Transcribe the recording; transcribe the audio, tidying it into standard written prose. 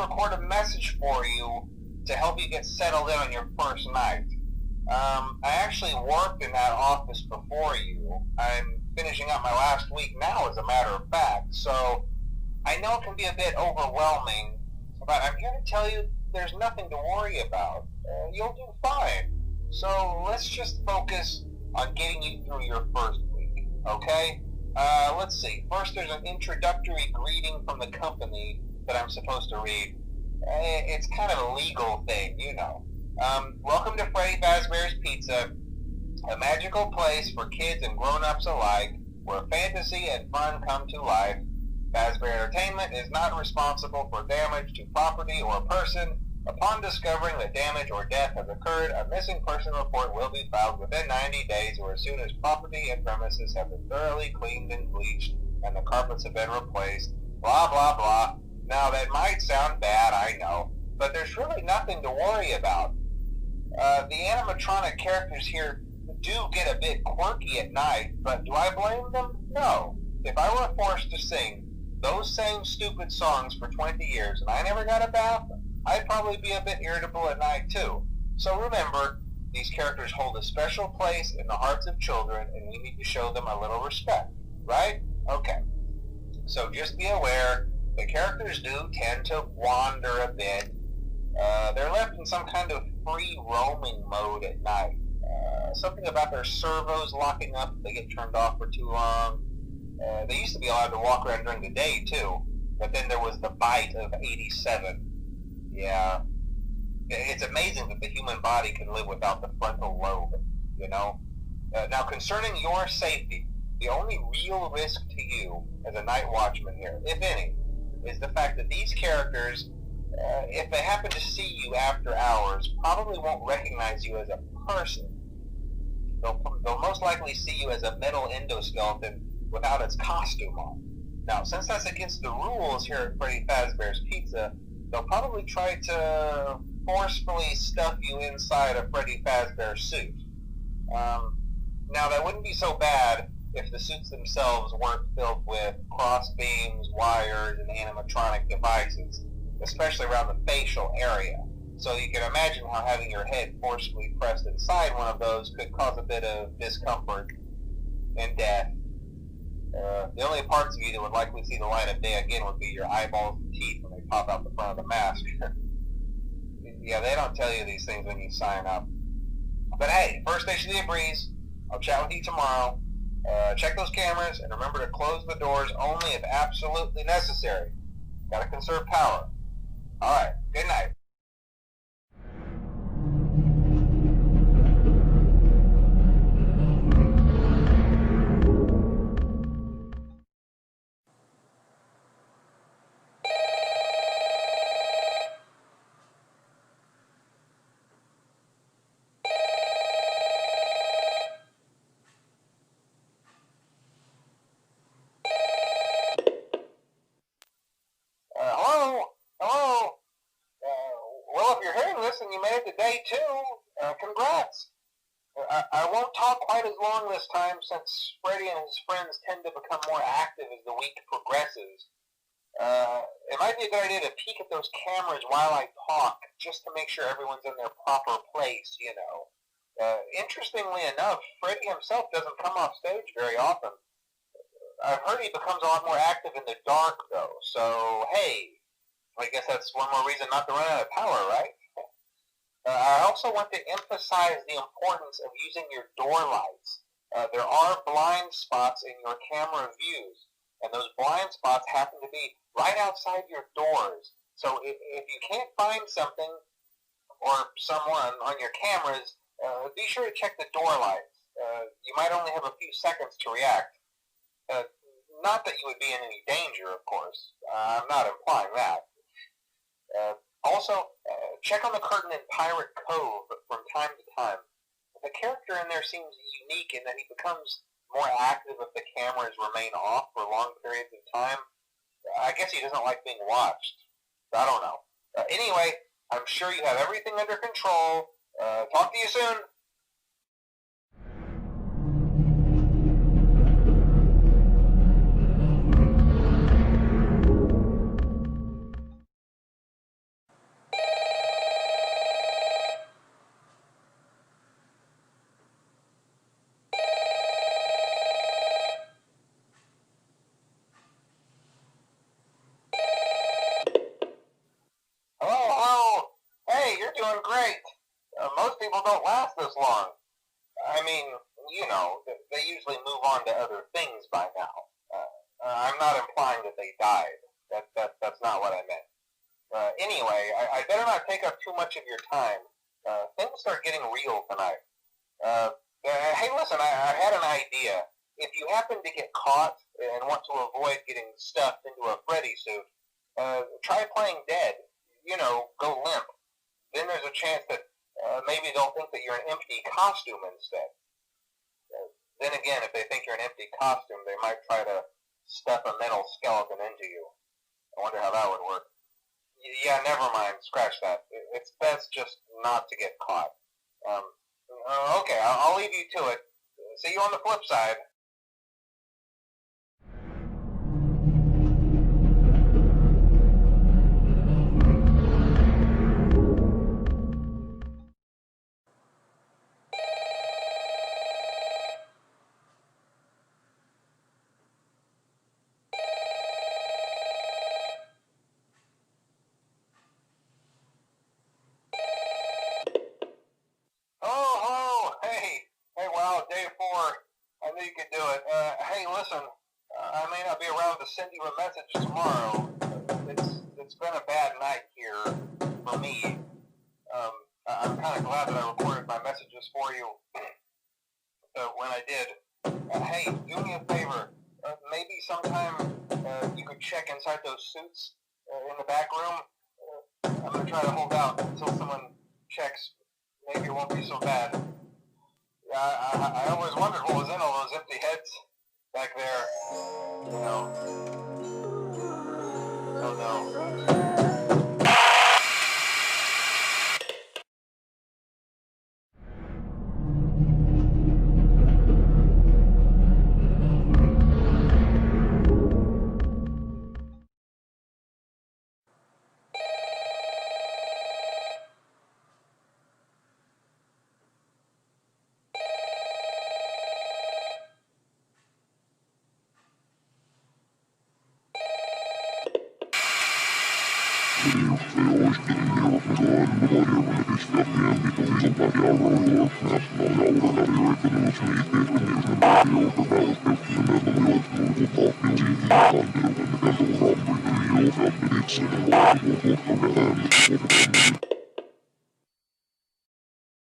record a message for you to help you get settled in on your first night. I actually worked in that office before you. I'm finishing up my last week now, as a matter of fact, so I know it can be a bit overwhelming, but I'm here to tell you there's nothing to worry about. You'll do fine. So let's just focus on getting you through your first week, okay? Let's see. First, there's an introductory greeting from the company that I'm supposed to read. It's kind of a legal thing, you know. Welcome to Freddy Fazbear's Pizza, a magical place for kids and grown-ups alike, where fantasy and fun come to life. Fazbear Entertainment is not responsible for damage to property or person. Upon discovering that damage or death has occurred, a missing person report will be filed within 90 days or as soon as property and premises have been thoroughly cleaned and bleached and the carpets have been replaced. Blah, blah, blah. Now, that might sound bad, I know, but there's really nothing to worry about. The animatronic characters here do get a bit quirky at night, but do I blame them? No. If I were forced to sing those same stupid songs for 20 years and I never got a bath, I'd probably be a bit irritable at night too. So remember, these characters hold a special place in the hearts of children and we need to show them a little respect, right? Okay. So just be aware, the characters do tend to wander a bit. They're left in some kind of free roaming mode at night. Something about their servos locking up if they get turned off for too long. They used to be allowed to walk around during the day too, but then there was the bite of 87. Yeah, it's amazing that the human body can live without the frontal lobe, you know? Now, concerning your safety, the only real risk to you as a night watchman here, if any, is the fact that these characters, if they happen to see you after hours, probably won't recognize you as a person. They'll most likely see you as a metal endoskeleton without its costume on. Now, since that's against the rules here at Freddy Fazbear's Pizza, they'll probably try to forcefully stuff you inside a Freddy Fazbear suit. Now, that wouldn't be so bad if the suits themselves weren't filled with cross beams, wires, and animatronic devices, especially around the facial area. So you can imagine how having your head forcefully pressed inside one of those could cause a bit of discomfort and death. The only parts of you that would likely see the light of day again would be your eyeballs and teeth when they pop out the front of the mask. Yeah, they don't tell you these things when you sign up. But hey, first station of the breeze. I'll chat with you tomorrow. Check those cameras and remember to close the doors only if absolutely necessary. Gotta conserve power. Alright, good night. Hello? Well, if you're hearing this and you made it to day 2, congrats. I won't talk quite as long this time since Freddy and his friends tend to become more active as the week progresses. It might be a good idea to peek at those cameras while I talk, just to make sure everyone's in their proper place, you know. Interestingly enough, Freddy himself doesn't come off stage very often. I've heard he becomes a lot more active in the dark, though, so hey, I guess that's one more reason not to run out of power, right? I also want to emphasize the importance of using your door lights. There are blind spots in your camera views, and those blind spots happen to be right outside your doors. So if you can't find something or someone on your cameras, be sure to check the door lights. You might only have a few seconds to react. Not that you would be in any danger, of course. I'm not implying that. Also, check on the curtain in Pirate Cove from time to time. The character in there seems unique in that he becomes more active if the cameras remain off for long periods of time. I guess he doesn't like being watched. I don't know. Anyway, I'm sure you have everything under control. Talk to you soon. people don't last this long. I mean, you know, they usually move on to other things by now. I'm not implying that they died. That's not what I meant. Anyway, I better not take up too much of your time. Things start getting real tonight. Hey, listen, I had an idea. If you happen to get caught and want to avoid getting stuffed into a Freddy suit, try playing dead. You know, go limp. Then there's a chance that maybe they'll think that you're an empty costume instead. Then again, if they think you're an empty costume, they might try to stuff a metal skeleton into you. I wonder how that would work. Yeah, never mind. Scratch that. It's best just not to get caught. Okay, I'll leave you to it. See you on the flip side. Oh, hey, wow, day 4. I knew you could do it. Hey, listen, I may not be around to send you a message tomorrow. It's been a bad night here for me. I'm kind of glad that I recorded my messages for you when I did. Hey, do me a favor. Maybe sometime you could check inside those suits in the back room. I'm going to try to hold out until someone checks. Maybe it won't be so bad. I always wondered what was in all those empty heads back there. You know. Oh no. Thank you.